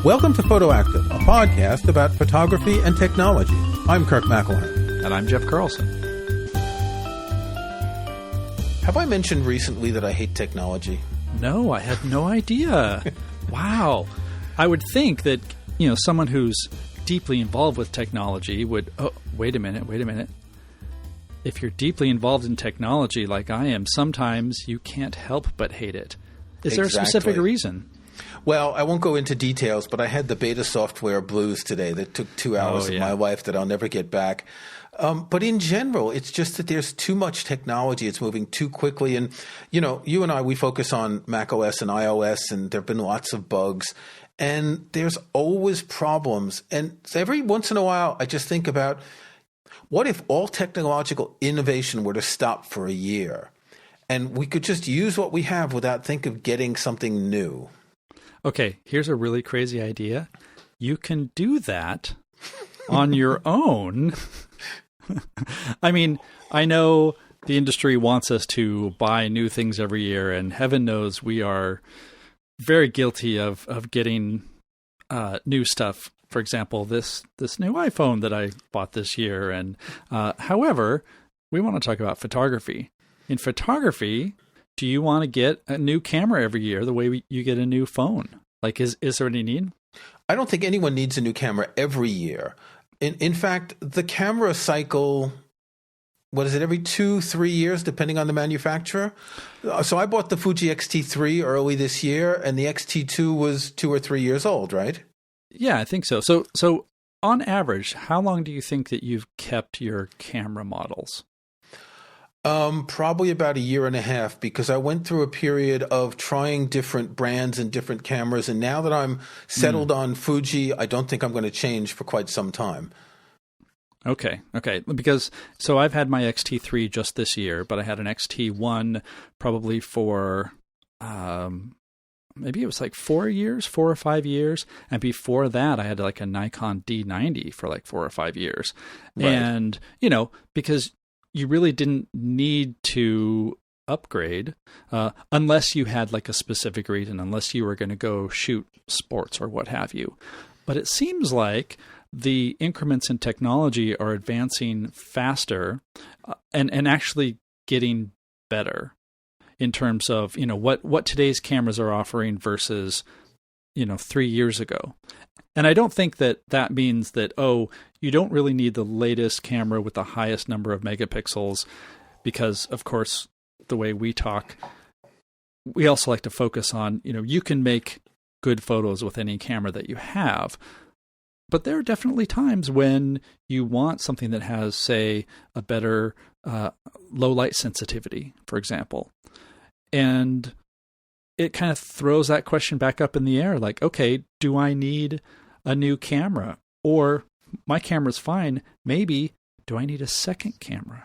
Welcome to Photoactive, a podcast about photography and technology. I'm Kirk McElhearn. And I'm Jeff Carlson. Have I mentioned recently that I hate technology? No, I had no idea. Wow. I would think that, someone who's deeply involved with technology would, wait a minute. If you're deeply involved in technology like I am, sometimes you can't help but hate it. Is there a specific reason? Well, I won't go into details, but I had the beta software blues today that took 2 hours of my life that I'll never get back. But in general, it's just that there's too much technology. It's moving too quickly. And, you and I, we focus on macOS and iOS, and there have been lots of bugs. And there's always problems. And every once in a while, I just think about, what if all technological innovation were to stop for a year? And we could just use what we have without thinking of getting something new. Okay, here's a really crazy idea. You can do that on your own. I mean, I know the industry wants us to buy new things every year, and heaven knows we are very guilty of getting new stuff. For example, this new iPhone that I bought this year. And however, we want to talk about photography. In photography, do you want to get a new camera every year the way you get a new phone? Like, is there any need? I don't think anyone needs a new camera every year. In fact, the camera cycle, what is it, every 2-3 years, depending on the manufacturer? So I bought the Fuji X-T3 early this year, and the X-T2 was 2 or 3 years old, right? Yeah, I think so. So on average, how long do you think that you've kept your camera models? Probably about 1.5 years, because I went through a period of trying different brands and different cameras. And now that I'm settled on Fuji, I don't think I'm going to change for quite some time. Okay. Because, so I've had my X-T3 just this year, but I had an X-T1 probably for, maybe it was like 4 or 5 years. And before that, I had like a Nikon D90 for like 4 or 5 years. Right. And, because you really didn't need to upgrade unless you had like a specific reason, unless you were going to go shoot sports or what have you. But it seems like the increments in technology are advancing faster and actually getting better in terms of, what today's cameras are offering versus, 3 years ago. And I don't think that means that, you don't really need the latest camera with the highest number of megapixels, because, of course, the way we talk, we also like to focus on, you can make good photos with any camera that you have. But there are definitely times when you want something that has, say, a better low light sensitivity, for example. And it kind of throws that question back up in the air, like, okay, do I need a new camera? Or my camera's fine. Maybe, do I need a second camera?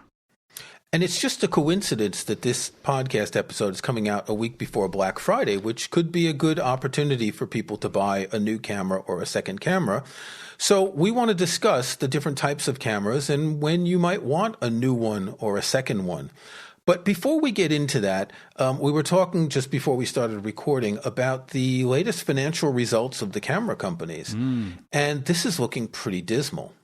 And it's just a coincidence that this podcast episode is coming out a week before Black Friday, which could be a good opportunity for people to buy a new camera or a second camera. So we want to discuss the different types of cameras and when you might want a new one or a second one. But before we get into that, we were talking just before we started recording about the latest financial results of the camera companies. And this is looking pretty dismal.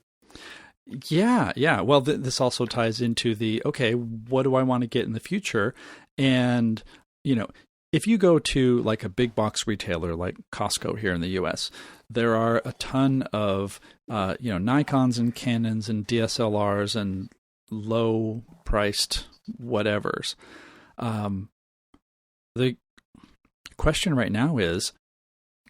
Yeah. Well, this also ties into okay, what do I want to get in the future? And, if you go to like a big box retailer like Costco here in the US, there are a ton of, Nikons and Canons and DSLRs and low priced whatevers. The question right now is,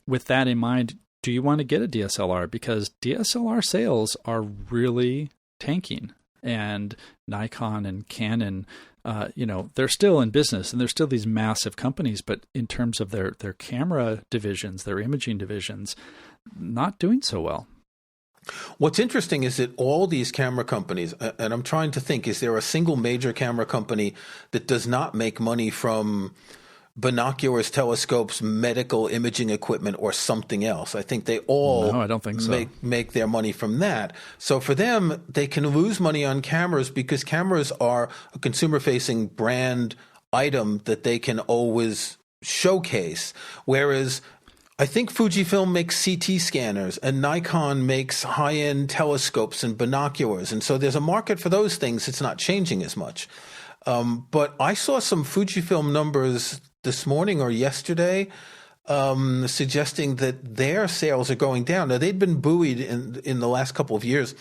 with that in mind, do you want to get a DSLR? Because DSLR sales are really tanking, and Nikon and Canon, they're still in business and they're still these massive companies, but in terms of their camera divisions, their imaging divisions, not doing so well. What's interesting is that all these camera companies, and I'm trying to think, is there a single major camera company that does not make money from binoculars, telescopes, medical imaging equipment, or something else? I think they all I don't think so. make their money from that. So for them, they can lose money on cameras because cameras are a consumer-facing brand item that they can always showcase. Whereas I think Fujifilm makes CT scanners and Nikon makes high-end telescopes and binoculars. And so there's a market for those things. It's not changing as much. But I saw some Fujifilm numbers this morning or yesterday suggesting that their sales are going down. Now, they'd been buoyed in the last couple of years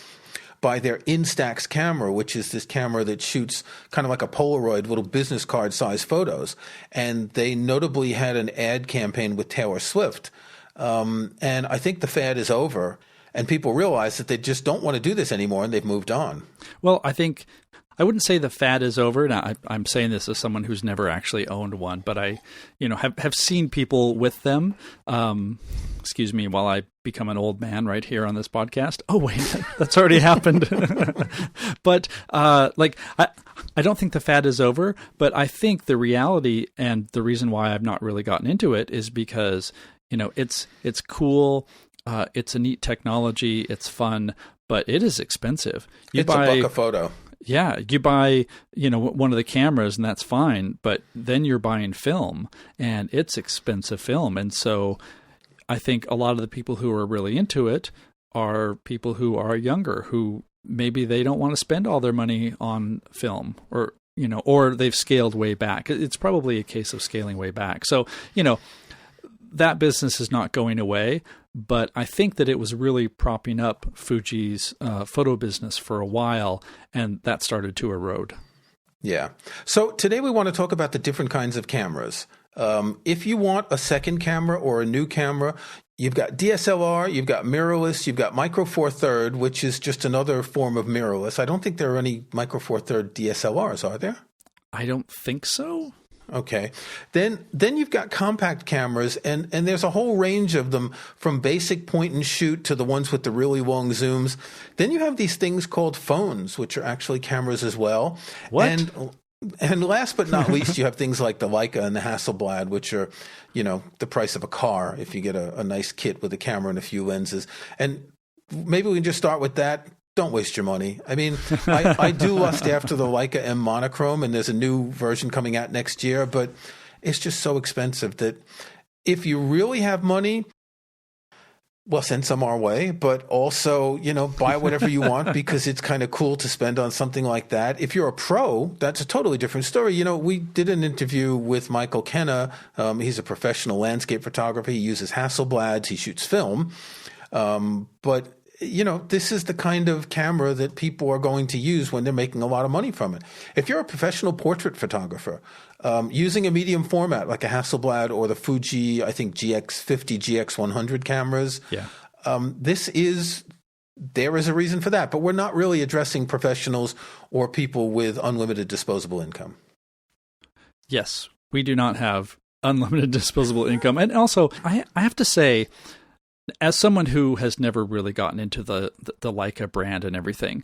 by their Instax camera, which is this camera that shoots kind of like a Polaroid, little business card size photos. And they notably had an ad campaign with Taylor Swift. And I think the fad is over, and people realize that they just don't want to do this anymore, and they've moved on. Well, I wouldn't say the fad is over. Now, I'm saying this as someone who's never actually owned one, but I, have seen people with them. Excuse me, while I become an old man right here on this podcast. Oh wait, that's already happened. But I don't think the fad is over. But I think the reality and the reason why I've not really gotten into it is because it's cool. It's a neat technology. It's fun, but it is expensive. It's $1 a photo. Yeah, you buy, one of the cameras and that's fine, but then you're buying film and it's expensive film. And so I think a lot of the people who are really into it are people who are younger, who maybe they don't want to spend all their money on film or they've scaled way back. It's probably a case of scaling way back. So, that business is not going away, but I think that it was really propping up Fuji's photo business for a while, and that started to erode. Yeah. So today we want to talk about the different kinds of cameras. If you want a second camera or a new camera, you've got DSLR, you've got mirrorless, you've got Micro Four Third, which is just another form of mirrorless. I don't think there are any Micro Four Third DSLRs, are there? I don't think so. Okay. Then you've got compact cameras, and there's a whole range of them, from basic point and shoot to the ones with the really long zooms. Then you have these things called phones, which are actually cameras as well. What? And last but not least, you have things like the Leica and the Hasselblad, which are, the price of a car if you get a nice kit with a camera and a few lenses. And maybe we can just start with that. Don't waste your money. I mean, I do lust after the Leica M monochrome, and there's a new version coming out next year, but it's just so expensive that if you really have money, well, send some our way, but also, buy whatever you want because it's kind of cool to spend on something like that. If you're a pro, that's a totally different story. We did an interview with Michael Kenna. He's a professional landscape photographer. He uses Hasselblads. He shoots film. But this is the kind of camera that people are going to use when they're making a lot of money from it. If you're a professional portrait photographer, using a medium format like a Hasselblad or the Fuji, I think GX50, GX100 cameras, there is a reason for that. But we're not really addressing professionals or people with unlimited disposable income. Yes, we do not have unlimited disposable income. And also, I have to say, as someone who has never really gotten into the Leica brand and everything,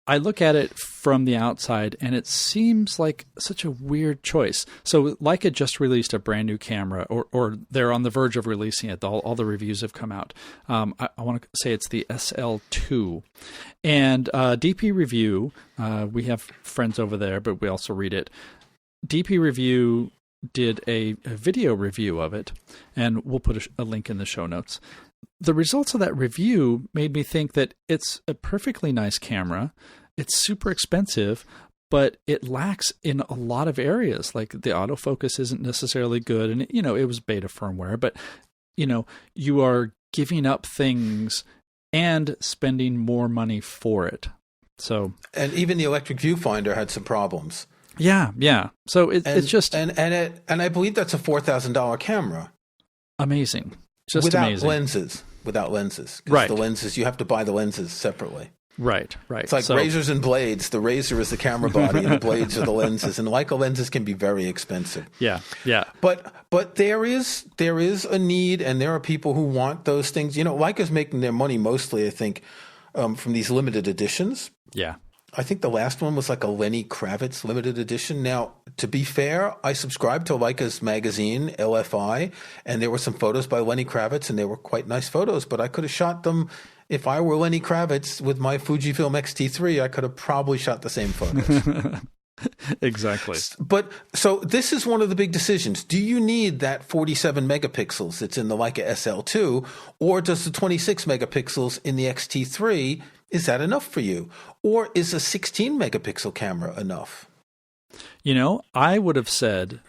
I look at it from the outside and it seems like such a weird choice. So Leica just released a brand new camera, or they're on the verge of releasing it. All the reviews have come out. I want to say it's the SL2. And DP Review, we have friends over there, but we also read it. DP Review did a video review of it, and we'll put a link in the show notes. The results of that review made me think that it's a perfectly nice camera. It's super expensive, but it lacks in a lot of areas. Like the autofocus isn't necessarily good, and it was beta firmware, but you are giving up things and spending more money for it. So, and even the electric viewfinder had some problems. Yeah. So it's just and I believe that's a $4,000 camera. Amazing. Just without amazing. Without lenses. Right. The lenses, you have to buy the lenses separately. Right. It's like razors and blades. The razor is the camera body and the blades are the lenses. And Leica lenses can be very expensive. Yeah. But there is a need, and there are people who want those things. Leica's making their money mostly, I think, from these limited editions. Yeah. I think the last one was like a Lenny Kravitz limited edition. Now, to be fair, I subscribed to Leica's magazine, LFI, and there were some photos by Lenny Kravitz, and they were quite nice photos, but I could have shot them. If I were Lenny Kravitz with my Fujifilm X-T3, I could have probably shot the same photos. Exactly. But so this is one of the big decisions. Do you need that 47 megapixels that's in the Leica SL2, or does the 26 megapixels in the X-T3, is that enough for you? Or is a 16 megapixel camera enough? I would have said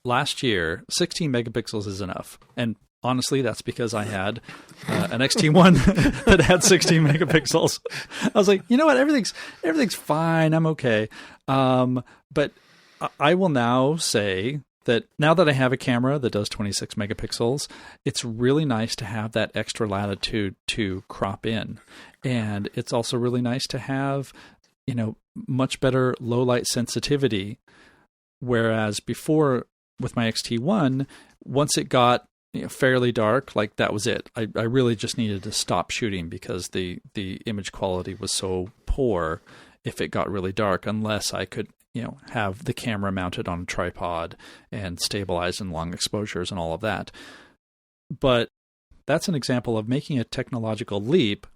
last year, 16 megapixels is enough. And honestly, that's because I had an XT1 that had 16 megapixels. I was like, you know what? Everything's fine. I'm okay. But I will now say that now that I have a camera that does 26 megapixels, it's really nice to have that extra latitude to crop in. And it's also really nice to have, much better low light sensitivity. Whereas before with my XT1, once it got fairly dark, like that was it. I really just needed to stop shooting because the image quality was so poor if it got really dark, unless I could have the camera mounted on a tripod and stabilized in long exposures and all of that. But that's an example of making a technological leap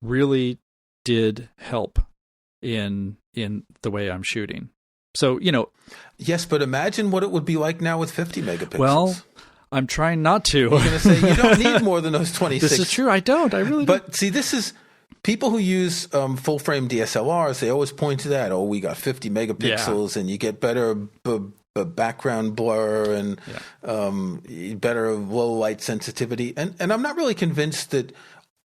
really did help in the way I'm shooting. So, Yes, but imagine what it would be like now with 50 megapixels. Well, I'm trying not to. You're going to say you don't need more than those 26. This is true. I don't. I really don't. But see, this is people who use full frame DSLRs. They always point to that. Oh, we got 50 megapixels, and you get better background blur and better low light sensitivity. And I'm not really convinced that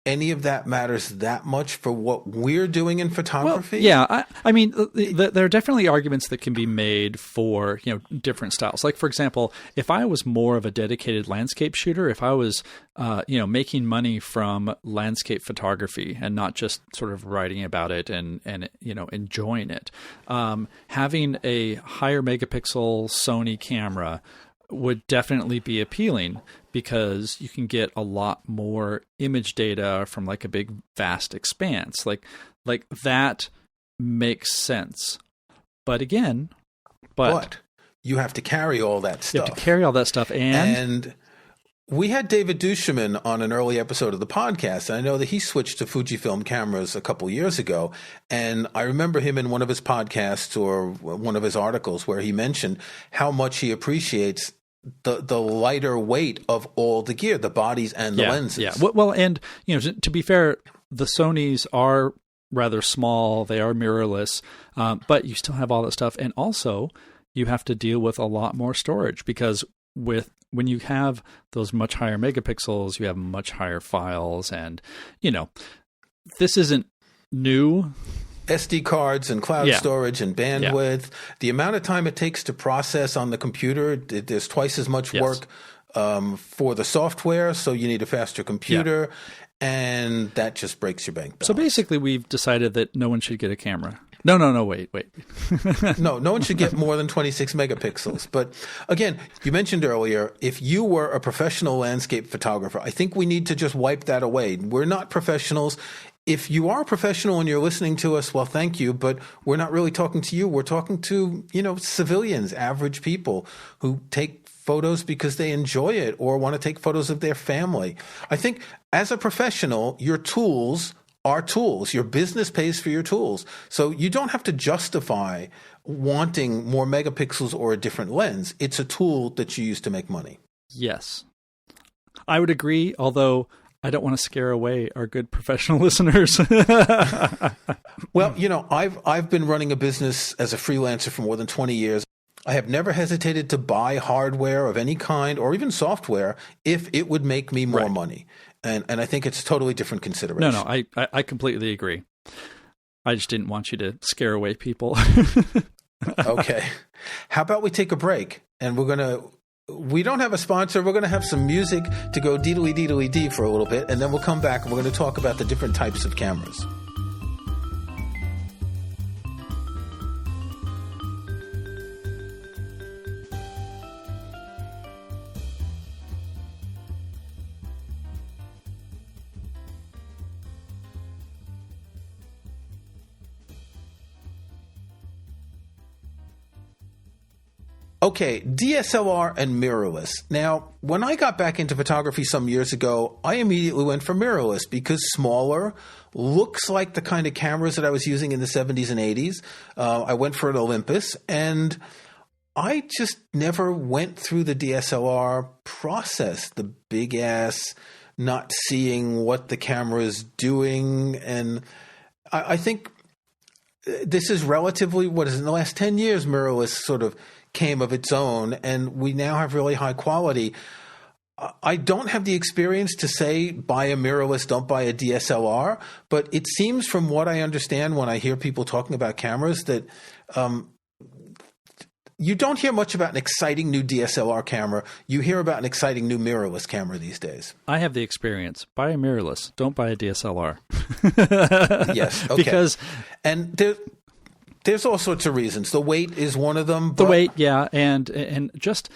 any of that matters that much for what we're doing in photography. Well, yeah, I mean, there are definitely arguments that can be made for different styles. Like, for example, if I was more of a dedicated landscape shooter, if I was making money from landscape photography and not just sort of writing about it and enjoying it, having a higher megapixel Sony camera would definitely be appealing because you can get a lot more image data from like a big vast expanse. Like that makes sense. But again, but you have to carry all that stuff. You have to carry all that stuff. And we had David Duchemin on an early episode of the podcast. And I know that he switched to Fujifilm cameras a couple years ago. And I remember him in one of his podcasts or one of his articles where he mentioned how much he appreciates the lighter weight of all the gear, the bodies and the lenses. Yeah. Well, and to be fair, the Sonys are rather small. They are mirrorless, but you still have all that stuff. And also, you have to deal with a lot more storage because when you have those much higher megapixels, you have much higher files, and this isn't new. SD cards and cloud storage and bandwidth. The amount of time it takes to process on the computer, there's twice as much work for the software, so you need a faster computer, and that just breaks your bank balance. So basically, we've decided that no one should get a camera. No, wait. No one should get more than 26 megapixels. But again, you mentioned earlier, if you were a professional landscape photographer, I think we need to just wipe that away. We're not professionals. If you are a professional and you're listening to us, well, thank you, but we're not really talking to you. We're talking to, civilians, average people who take photos because they enjoy it or want to take photos of their family. I think as a professional, your tools are tools. Your business pays for your tools. So you don't have to justify wanting more megapixels or a different lens. It's a tool that you use to make money. Yes. I would agree, although I don't want to scare away our good professional listeners. Well, I've been running a business as a freelancer for more than 20 years. I have never hesitated to buy hardware of any kind or even software if it would make me more money. And I think it's a totally different consideration. No, I completely agree. I just didn't want you to scare away people. Okay. How about we take a break and we don't have a sponsor. We're going to have some music to go deedly-deedly-dee for a little bit, and then we'll come back and we're going to talk about the different types of cameras. Okay, DSLR and mirrorless. Now, when I got back into photography some years ago, I immediately went for mirrorless because smaller, looks like the kind of cameras that I was using in the 70s and 80s. I went for an Olympus, and I just never went through the DSLR process, the big ass, not seeing what the camera is doing. And I think this is relatively, in the last 10 years, mirrorless sort of came of its own, and we now have really high quality. I don't have the experience to say buy a mirrorless, don't buy a DSLR, but it seems from what I understand when I hear people talking about cameras that you don't hear much about an exciting new DSLR camera. You hear about an exciting new mirrorless camera these days. I have the experience. Buy a mirrorless. Don't buy a DSLR. Yes. Okay. Because there's all sorts of reasons. The weight is one of them. The weight, yeah. And just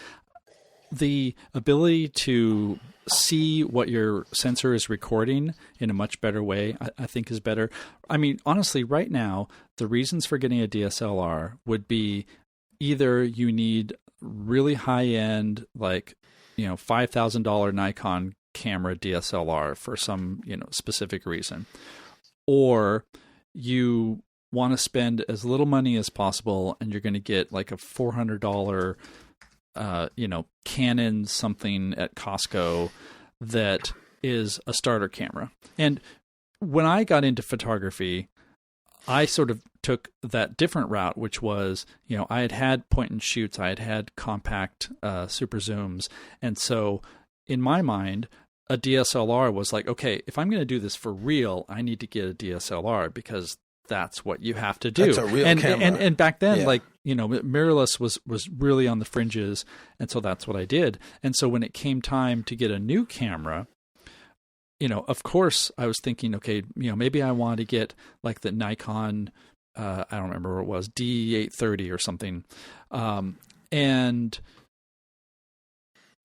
the ability to see what your sensor is recording in a much better way, I think is better. I mean, honestly, right now, the reasons for getting a DSLR would be either you need really high-end, like, $5,000 Nikon camera DSLR for some, specific reason, or you want to spend as little money as possible and you're going to get like a $400, Canon something at Costco that is a starter camera. And when I got into photography, I sort of took that different route, which was, I had point and shoots, I had compact super zooms. And so in my mind, a DSLR was like, okay, if I'm going to do this for real, I need to get a DSLR because that's what you have to do. That's a real camera. And back then, mirrorless was really on the fringes. And so that's what I did. And so when it came time to get a new camera, of course I was thinking, okay, maybe I want to get like the Nikon, I don't remember what it was, D830 or something. And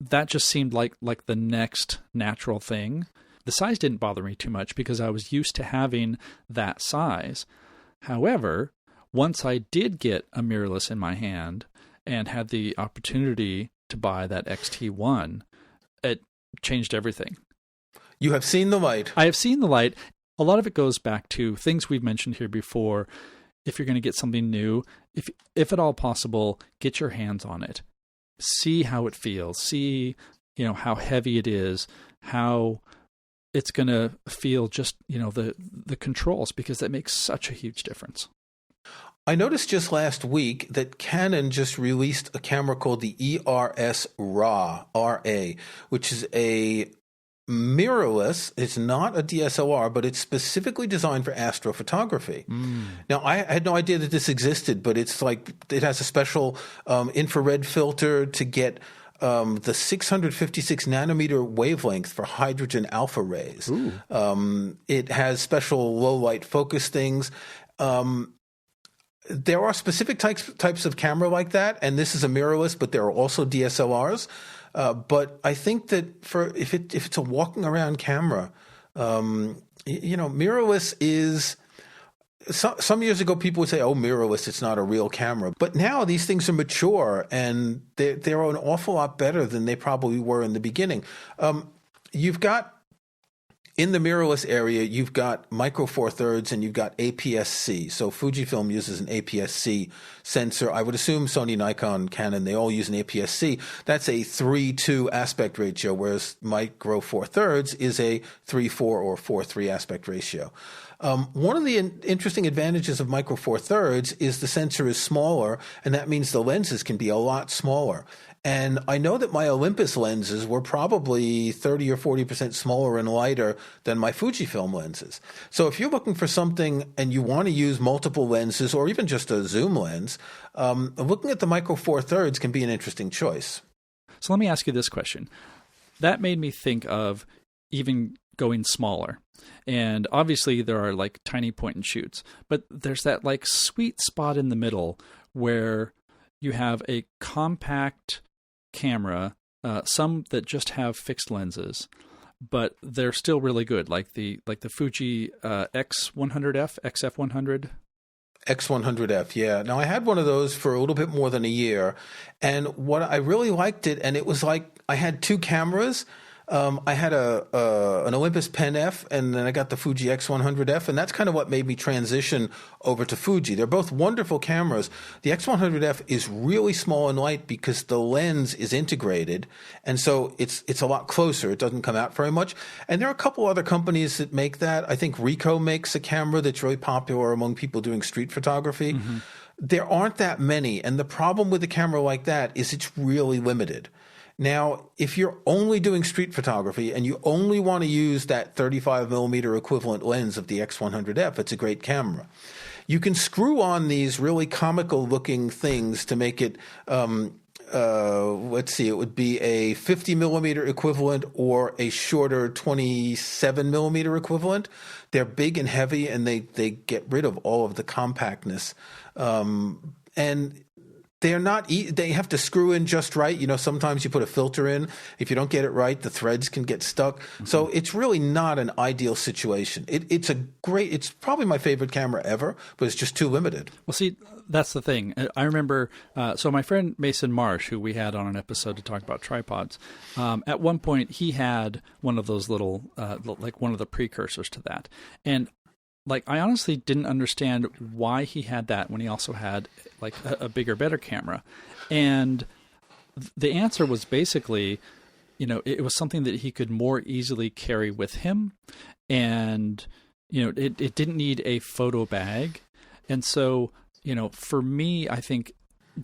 that just seemed like the next natural thing. The size didn't bother me too much because I was used to having that size. However, once I did get a mirrorless in my hand and had the opportunity to buy that XT1, it changed everything. You have seen the light. I have seen the light. A lot of it goes back to things we've mentioned here before. If you're going to get something new, if at all possible, get your hands on it. See how it feels. See, how heavy it is, how it's going to feel, just, the controls, because that makes such a huge difference. I noticed just last week that Canon just released a camera called the ERS RA, R-A, which is a mirrorless. It's not a DSLR, but it's specifically designed for astrophotography. Now, I had no idea that this existed, but it's like it has a special infrared filter to get the 656 nanometer wavelength for hydrogen alpha rays. It has special low light focus things. There are specific types of camera like that, and this is a mirrorless, but there are also DSLRs. But I think that if it's a walking around camera, mirrorless is. Some years ago, people would say, "Oh, mirrorless, it's not a real camera." But now these things are mature, and they're an awful lot better than they probably were in the beginning. You've got in the mirrorless area, you've got micro four thirds and you've got APS-C. So Fujifilm uses an APS-C sensor. I would assume Sony, Nikon, Canon, they all use an APS-C. That's a 3:2 aspect ratio, whereas micro four thirds is a 3:4 or 4:3 aspect ratio. One of the interesting advantages of micro four thirds is the sensor is smaller, and that means the lenses can be a lot smaller. And I know that my Olympus lenses were probably 30 or 40% smaller and lighter than my Fujifilm lenses. So if you're looking for something and you want to use multiple lenses or even just a zoom lens, looking at the micro four thirds can be an interesting choice. So let me ask you this question. That made me think of even going smaller. And obviously there are like tiny point and shoots, but there's that like sweet spot in the middle where you have a compact camera, some that just have fixed lenses, but they're still really good, like the Fuji X100F, XF100. X100F, yeah. Now, I had one of those for a little bit more than a year, and what I really liked it, and it was like I had two cameras. I had an Olympus Pen F, and then I got the Fuji X100F, and that's kind of what made me transition over to Fuji. They're both wonderful cameras. The X100F is really small and light because the lens is integrated, and so it's a lot closer. It doesn't come out very much. And there are a couple other companies that make that. I think Ricoh makes a camera that's really popular among people doing street photography. Mm-hmm. There aren't that many, and the problem with a camera like that is it's really limited. Now, if you're only doing street photography and you only want to use that 35 millimeter equivalent lens of the X100F, it's a great camera. You can screw on these really comical looking things to make it, let's see, it would be a 50 millimeter equivalent or a shorter 27 millimeter equivalent. They're big and heavy, and they get rid of all of the compactness. And they're not. They have to screw in just right. You know, sometimes you put a filter in. If you don't get it right, the threads can get stuck. Mm-hmm. So it's really not an ideal situation. It's a great. It's probably my favorite camera ever, but it's just too limited. Well, see, that's the thing. I remember. So my friend Mason Marsh, who we had on an episode to talk about tripods, at one point he had one of those little, like one of the precursors to that, and like I honestly didn't understand why he had that when he also had like a bigger, better camera. And the answer was basically, you know, it was something that he could more easily carry with him. And, you know, it didn't need a photo bag. And so, you know, for me, I think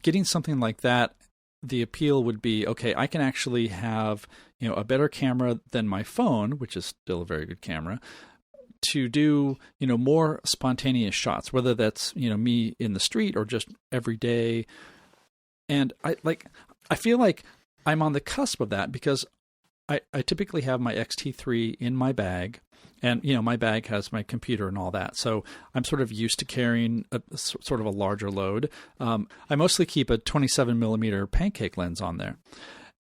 getting something like that, the appeal would be, okay, I can actually have, you know, a better camera than my phone, which is still a very good camera, to do, you know, more spontaneous shots, whether that's, you know, me in the street or just every day. And I feel like I'm on the cusp of that because I typically have my X-T3 in my bag, and, you know, my bag has my computer and all that. So I'm sort of used to carrying sort of a larger load. I mostly keep a 27 millimeter pancake lens on there.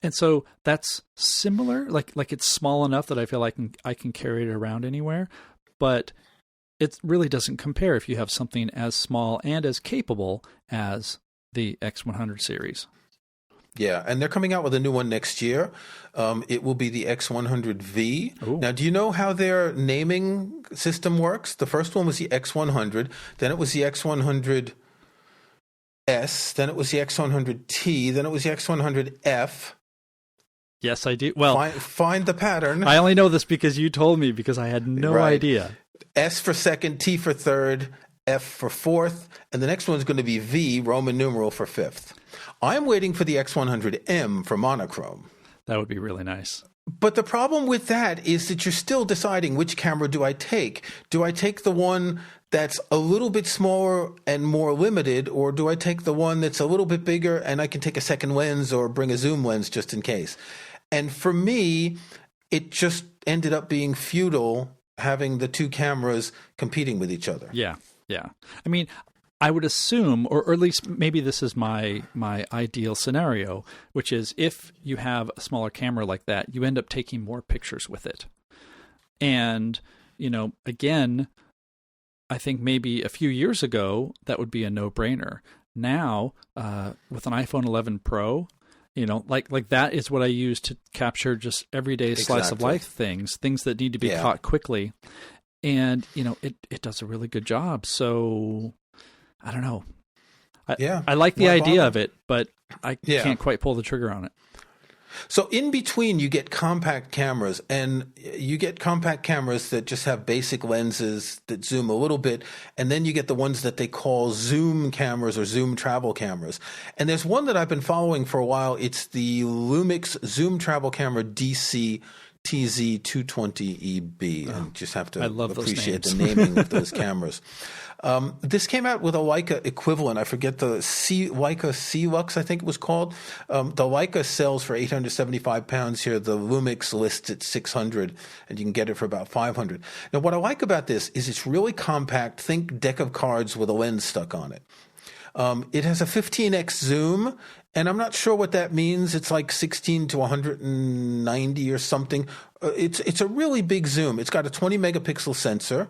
And so that's similar, like it's small enough that I feel like I can carry it around anywhere. But it really doesn't compare if you have something as small and as capable as the X100 series. Yeah, and they're coming out with a new one next year. It will be the X100V. Ooh. Now, do you know how their naming system works? The first one was the X100, then it was the X100S, then it was the X100T, then it was the X100F. Yes, I do. Well, find the pattern. I only know this because you told me, because I had no idea. S for second, T for third, F for fourth, and the next one's going to be V, Roman numeral, for fifth. I'm waiting for the X100M for monochrome. That would be really nice. But the problem with that is that you're still deciding which camera do I take. Do I take the one that's a little bit smaller and more limited, or do I take the one that's a little bit bigger and I can take a second lens or bring a zoom lens just in case? And for me, it just ended up being futile having the two cameras competing with each other. Yeah, yeah. I mean, I would assume, or at least maybe this is my ideal scenario, which is if you have a smaller camera like that, you end up taking more pictures with it. And, you know, again, I think maybe a few years ago, that would be a no-brainer. Now, with an iPhone 11 Pro, you know, like that is what I use to capture just everyday slice of life things that need to be caught quickly. And, you know, it does a really good job. So I don't know. I like the idea of it, but I can't quite pull the trigger on it. So in between, you get compact cameras, and you get compact cameras that just have basic lenses that zoom a little bit, and then you get the ones that they call zoom cameras or zoom travel cameras. And there's one that I've been following for a while. It's the Lumix Zoom Travel Camera DC TZ220EB. I just have to appreciate the naming of those cameras. This came out with a Leica equivalent. I forget the Leica C-Lux, I think it was called. The Leica sells for £875 here. The Lumix lists at $600, and you can get it for about $500. Now, what I like about this is it's really compact. Think deck of cards with a lens stuck on it. It has a 15x zoom, and I'm not sure what that means. It's like 16 to 190 or something. It's a really big zoom. It's got a 20 megapixel sensor.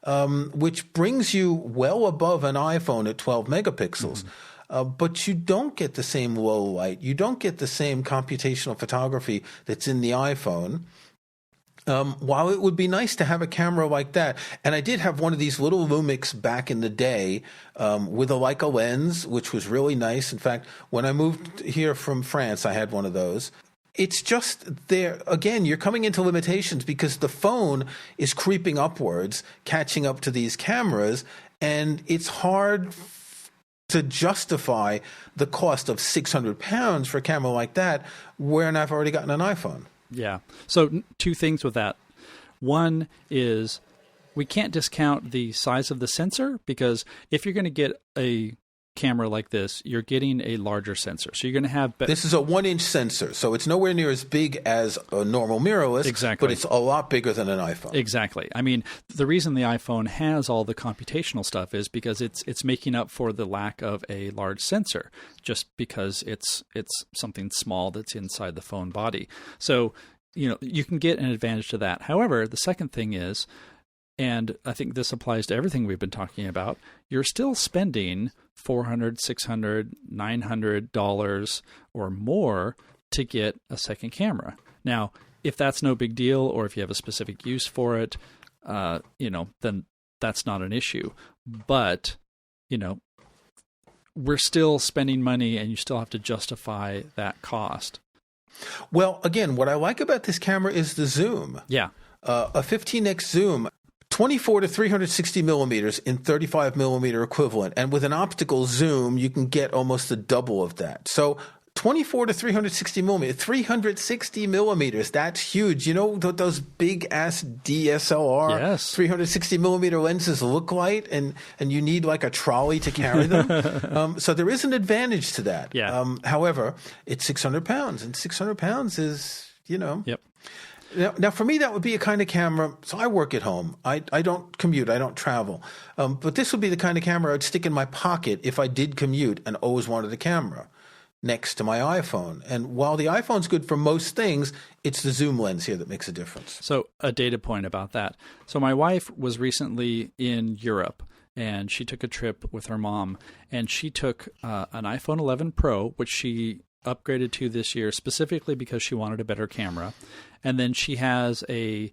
which brings you well above an iPhone at 12 megapixels. But you don't get the same low light. You don't get the same computational photography that's in the iPhone. While it would be nice to have a camera like that, and I did have one of these little Lumix back in the day with a Leica lens, which was really nice. In fact, when I moved here from France, I had one of those. It's just there, again, you're coming into limitations because the phone is creeping upwards, catching up to these cameras, and it's hard to justify the cost of £600 for a camera like that when I've already gotten an iPhone. Yeah. So two things with that. One is we can't discount the size of the sensor, because if you're going to get a camera like this, you're getting a larger sensor. So you're going to have... This is a 1-inch sensor, so it's nowhere near as big as a normal mirrorless, exactly, but it's a lot bigger than an iPhone. Exactly. I mean, the reason the iPhone has all the computational stuff is because it's making up for the lack of a large sensor, just because it's something small that's inside the phone body. So, you can get an advantage to that. However, the second thing is, and I think this applies to everything we've been talking about, you're still spending $400, $600, $900 or more to get a second camera. Now, if that's no big deal, or if you have a specific use for it, then that's not an issue. But, we're still spending money, and you still have to justify that cost. Well, again, what I like about this camera is the zoom. Yeah. A 15x zoom. 24 to 360 millimeters in 35 millimeter equivalent. And with an optical zoom, you can get almost a double of that. So 24 to 360 millimeters, 360 millimeters, that's huge. You know what those big ass DSLR 360 millimeter lenses look like? And you need like a trolley to carry them. So there is an advantage to that. Yeah. However, it's 600 pounds, and 600 pounds is, Yep. Now, for me, that would be a kind of camera. So I work at home. I don't commute. I don't travel. But this would be the kind of camera I'd stick in my pocket if I did commute and always wanted a camera next to my iPhone. And while the iPhone's good for most things, it's the zoom lens here that makes a difference. So a data point about that. So my wife was recently in Europe, and she took a trip with her mom, and she took an iPhone 11 Pro, which she upgraded to this year specifically because she wanted a better camera. And then she has a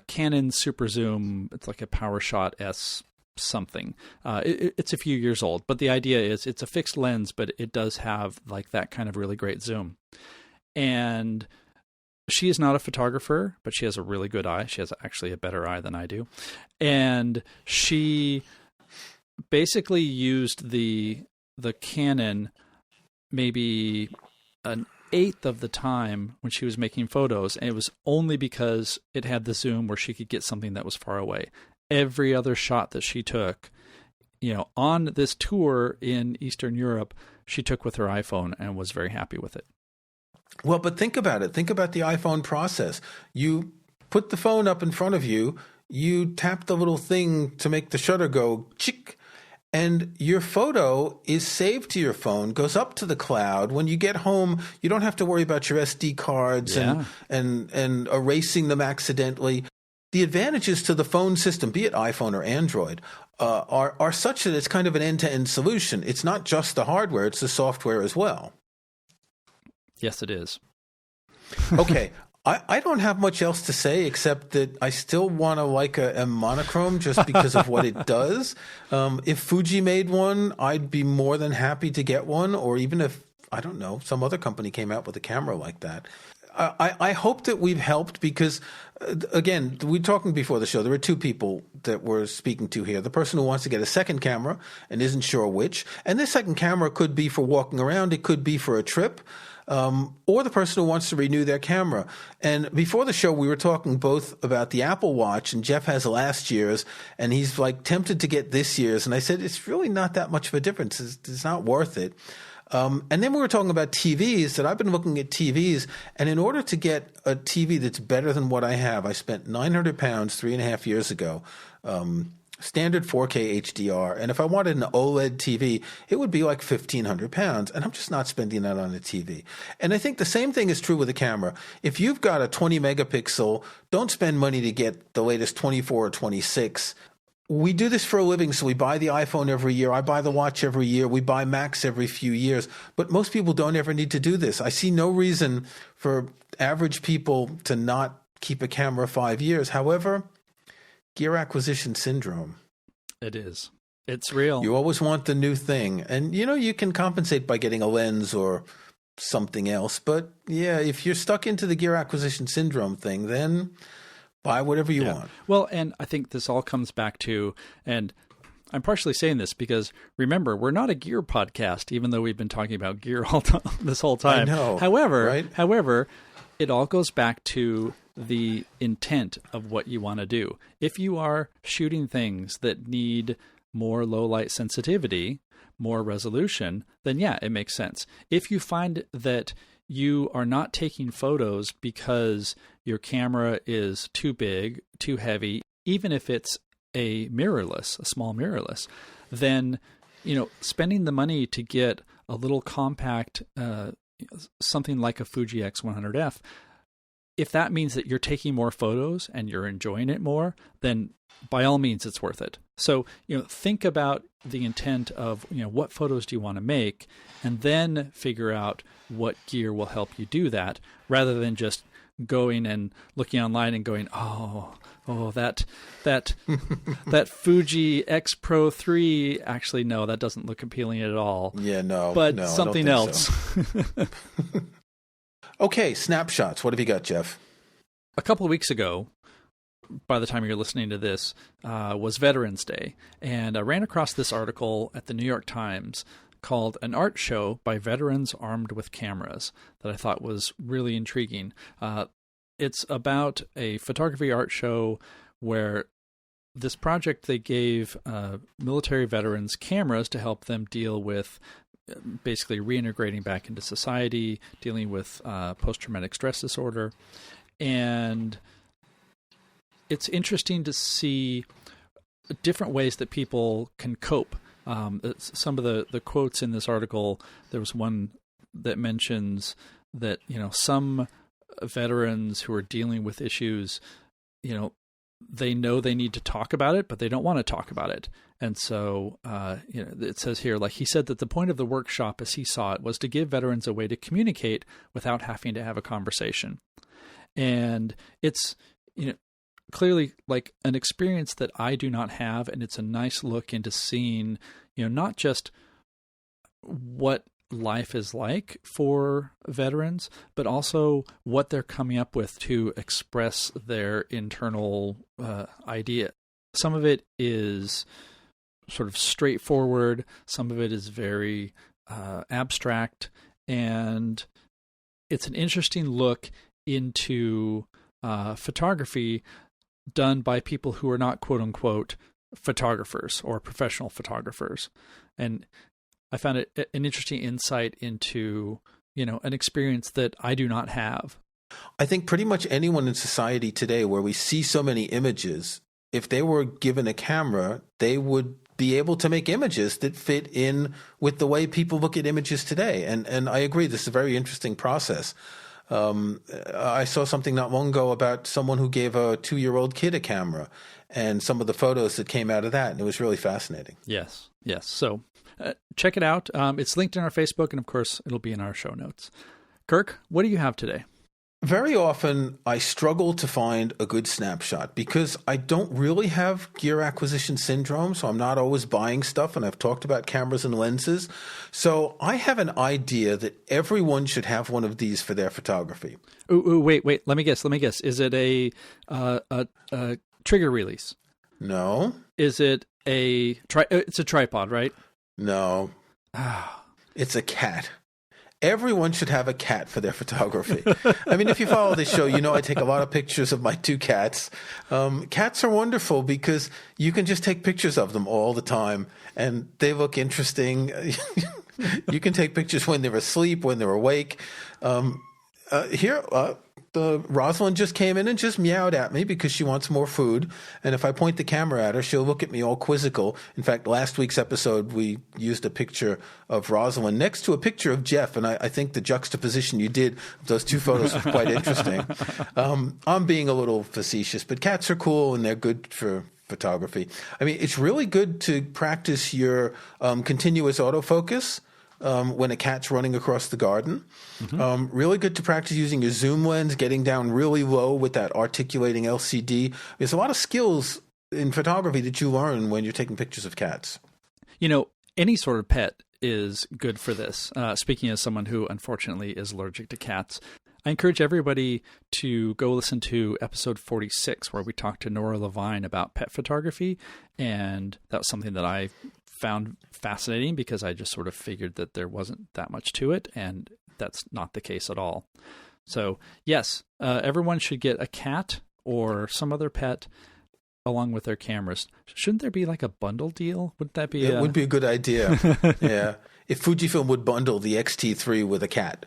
Canon Super Zoom. It's like a PowerShot S something. It's a few years old, but the idea is it's a fixed lens, but it does have like that kind of really great zoom. And she is not a photographer, but she has a really good eye. She has actually a better eye than I do. And she basically used the Canon maybe an eighth of the time when she was making photos, and it was only because it had the zoom where she could get something that was far away. Every other shot that she took, on this tour in Eastern Europe, she took with her iPhone and was very happy with it. Well, but think about it. Think about the iPhone process. You put the phone up in front of you, you tap the little thing to make the shutter go chick, and your photo is saved to your phone, goes up to the cloud. When you get home, you don't have to worry about your SD cards and erasing them accidentally. The advantages to the phone system, be it iPhone or Android, are such that it's kind of an end-to-end solution. It's not just the hardware, it's the software as well. Yes, it is. Okay. I don't have much else to say except that I still want a Leica M monochrome just because of what it does. If Fuji made one, I'd be more than happy to get one, or even if, I don't know, some other company came out with a camera like that. I hope that we've helped because, again, we were talking before the show, there are two people that we're speaking to here. The person who wants to get a second camera and isn't sure which. And this second camera could be for walking around. It could be for a trip. Or the person who wants to renew their camera. And before the show, we were talking both about the Apple Watch, and Jeff has last year's, and he's like tempted to get this year's. And I said, it's really not that much of a difference. It's not worth it. And then we were talking about TVs, that I've been looking at TVs, and in order to get a TV that's better than what I have, I spent £900 3.5 years ago, standard 4K HDR. And if I wanted an OLED TV, it would be like £1,500. And I'm just not spending that on a TV. And I think the same thing is true with a camera. If you've got a 20 megapixel, don't spend money to get the latest 24 or 26. we do this for a living, so we buy the iPhone every year. I buy the watch every year. We buy Macs every few years. But most people don't ever need to do this. I see no reason for average people to not keep a camera 5 years. However, gear acquisition syndrome. It is. It's real. You always want the new thing. And, you can compensate by getting a lens or something else. But, yeah, if you're stuck into the gear acquisition syndrome thing, then buy whatever you want. Well, and I think this all comes back to, and I'm partially saying this because, remember, we're not a gear podcast, even though we've been talking about gear this whole time. I know. However, it all goes back to the intent of what you want to do. If you are shooting things that need more low light sensitivity, more resolution, then yeah, it makes sense. If you find that you are not taking photos because your camera is too big, too heavy, even if it's a small mirrorless, then, spending the money to get a little compact, something like a Fuji X100F, if that means that you're taking more photos and you're enjoying it more, then by all means, it's worth it. So, think about the intent of, what photos do you want to make, and then figure out what gear will help you do that, rather than just going and looking online and going, oh, that Fuji X Pro 3, actually, no, that doesn't look appealing at all. Yeah, no. But no, something else. So. Okay, snapshots. What have you got, Jeff? A couple of weeks ago, by the time you're listening to this, was Veterans Day. And I ran across this article at the New York Times called An Art Show by Veterans Armed with Cameras that I thought was really intriguing. It's about a photography art show where this project, they gave military veterans cameras to help them deal with basically reintegrating back into society, dealing with post-traumatic stress disorder. And it's interesting to see different ways that people can cope. Some of the quotes in this article, there was one that mentions that, some veterans who are dealing with issues, they know they need to talk about it, but they don't want to talk about it. And so, it says here, like he said that the point of the workshop, as he saw it, was to give veterans a way to communicate without having to have a conversation. And it's, clearly like an experience that I do not have. And it's a nice look into seeing, not just what life is like for veterans, but also what they're coming up with to express their internal idea. Some of it is sort of straightforward. Some of it is very abstract. And it's an interesting look into photography done by people who are not quote unquote photographers or professional photographers. And I found it an interesting insight into, an experience that I do not have. I think pretty much anyone in society today where we see so many images, if they were given a camera, they would be able to make images that fit in with the way people look at images today. And I agree, this is a very interesting process. I saw something not long ago about someone who gave a 2-year-old kid a camera and some of the photos that came out of that. And it was really fascinating. Yes. So check it out. It's linked in our Facebook, and of course, it'll be in our show notes. Kirk, what do you have today? Very often, I struggle to find a good snapshot because I don't really have gear acquisition syndrome, so I'm not always buying stuff, and I've talked about cameras and lenses. So I have an idea that everyone should have one of these for their photography. Ooh, wait. Let me guess. Is it a trigger release? No. Is it it's a tripod, right? No. It's a cat. Everyone should have a cat for their photography. I mean, if you follow this show, I take a lot of pictures of my 2 cats. Cats are wonderful because you can just take pictures of them all the time, and they look interesting. You can take pictures when they're asleep, when they're awake. Rosalind just came in and just meowed at me because she wants more food. And if I point the camera at her, she'll look at me all quizzical. In fact, last week's episode, we used a picture of Rosalind next to a picture of Jeff. And I think the juxtaposition you did of those 2 photos was quite interesting. I'm being a little facetious, but cats are cool and they're good for photography. I mean, it's really good to practice your continuous autofocus when a cat's running across the garden. Really good to practice using your zoom lens, getting down really low with that articulating LCD. There's a lot of skills in photography that you learn when you're taking pictures of cats. You know, any sort of pet is good for this. Speaking as someone who unfortunately is allergic to cats, I encourage everybody to go listen to episode 46, where we talked to Nora Levine about pet photography. And that was something that I found fascinating because I just sort of figured that there wasn't that much to it. And that's not the case at all. So yes, everyone should get a cat or some other pet along with their cameras. Shouldn't there be like a bundle deal? Wouldn't that be? It would be a good idea. Yeah. If Fujifilm would bundle the X-T3 with a cat,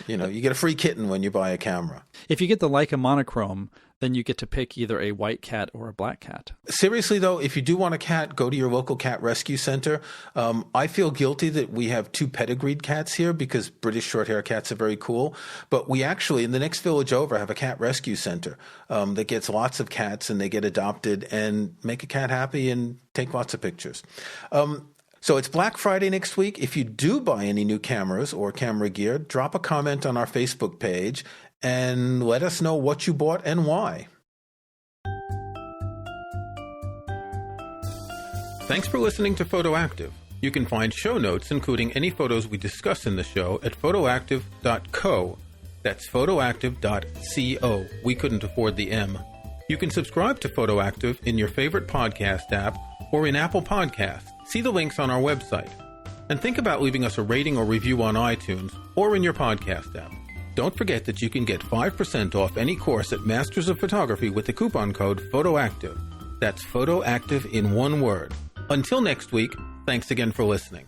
you know, you get a free kitten when you buy a camera. If you get the Leica monochrome, then you get to pick either a white cat or a black cat. Seriously, though, if you do want a cat, go to your local cat rescue center. I feel guilty that we have 2 pedigreed cats here because British short-hair cats are very cool. But we actually, in the next village over, have a cat rescue center that gets lots of cats, and they get adopted and make a cat happy and take lots of pictures. So it's Black Friday next week. If you do buy any new cameras or camera gear, drop a comment on our Facebook page and let us know what you bought and why. Thanks for listening to Photoactive. You can find show notes, including any photos we discuss in the show, at photoactive.co. That's photoactive.co. We couldn't afford the M. You can subscribe to Photoactive in your favorite podcast app or in Apple Podcasts. See the links on our website. And think about leaving us a rating or review on iTunes or in your podcast app. Don't forget that you can get 5% off any course at Masters of Photography with the coupon code PHOTOACTIVE. That's PHOTOACTIVE in one word. Until next week, thanks again for listening.